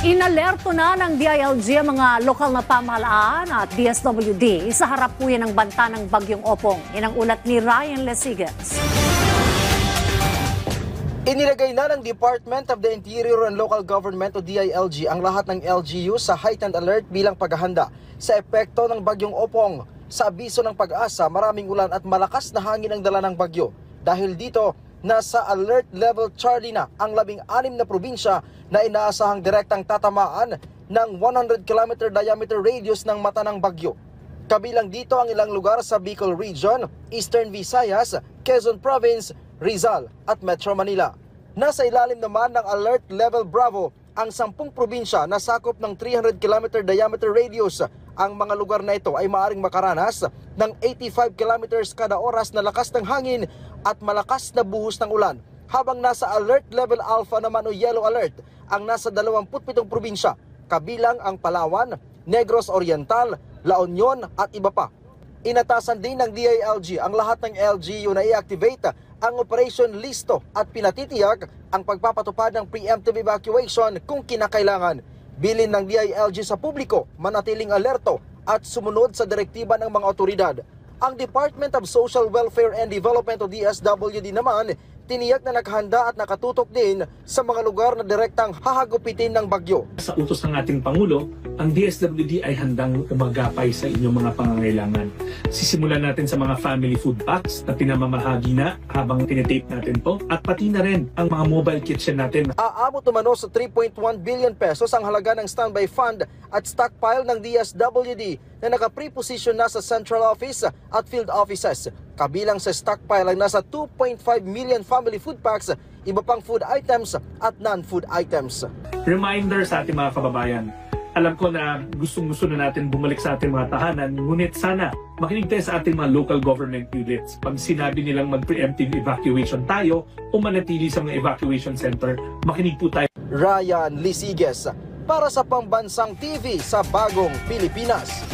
Inalerto na ng DILG ang mga lokal na pamahalaan at DSWD sa harap po yan ng banta ng Bagyong Opong. Yan ang ulat ni Ryan Lesigas. Inilagay na ng Department of the Interior and Local Government o DILG ang lahat ng LGU sa heightened alert bilang paghahanda sa epekto ng Bagyong Opong. Sa abiso ng Pag-asa, maraming ulan at malakas na hangin ang dala ng bagyo. Dahil dito, nasa alert level Charlie na ang 16 na probinsya na inaasahang direktang tatamaan ng 100 km diameter radius ng mata ng bagyo. Kabilang dito ang ilang lugar sa Bicol Region, Eastern Visayas, Quezon Province, Rizal at Metro Manila. Nasa ilalim naman ng alert level Bravo ang 10 probinsya na sakop ng 300 km diameter radius. Ang mga lugar na ito ay maaaring makaranas ng 85 km kada oras na lakas ng hangin at malakas na buhos ng ulan. Habang nasa alert level alpha naman o yellow alert ang nasa 27 probinsya, kabilang ang Palawan, Negros Oriental, La Union at iba pa. Inatasan din ng DILG ang lahat ng LGU na i-activate ang Operation Listo at pinatitiyak ang pagpapatupad ng preemptive evacuation kung kinakailangan. Bilin ng DILG sa publiko, manatiling alerto at sumunod sa direktiba ng mga otoridad. Ang Department of Social Welfare and Development o DSWD naman, tiniyak na nakahanda at nakatutok din sa mga lugar na direktang hahagupitin ng bagyo. Sa utos ng ating Pangulo, ang DSWD ay handang umagapay sa inyong mga pangangailangan. Sisimulan natin sa mga family food packs na pinamamahagi na habang tinetape natin to at pati na rin ang mga mobile kitchen natin. Aabot umano sa 3.1 billion pesos ang halaga ng standby fund at stockpile ng DSWD na naka-preposition na sa central office at field offices. Kabilang sa stockpile ay nasa 2.5 million family food packs, iba pang food items at non-food items. Reminder sa ating mga kababayan, alam ko na gustong-gusto na natin bumalik sa ating mga tahanan, ngunit sana makinig tayo sa ating mga local government units. Pag sinabi nilang mag-preemptive evacuation tayo o manatili sa mga evacuation center, makinig po tayo. Ryan Lesigas para sa Pambansang TV sa Bagong Pilipinas.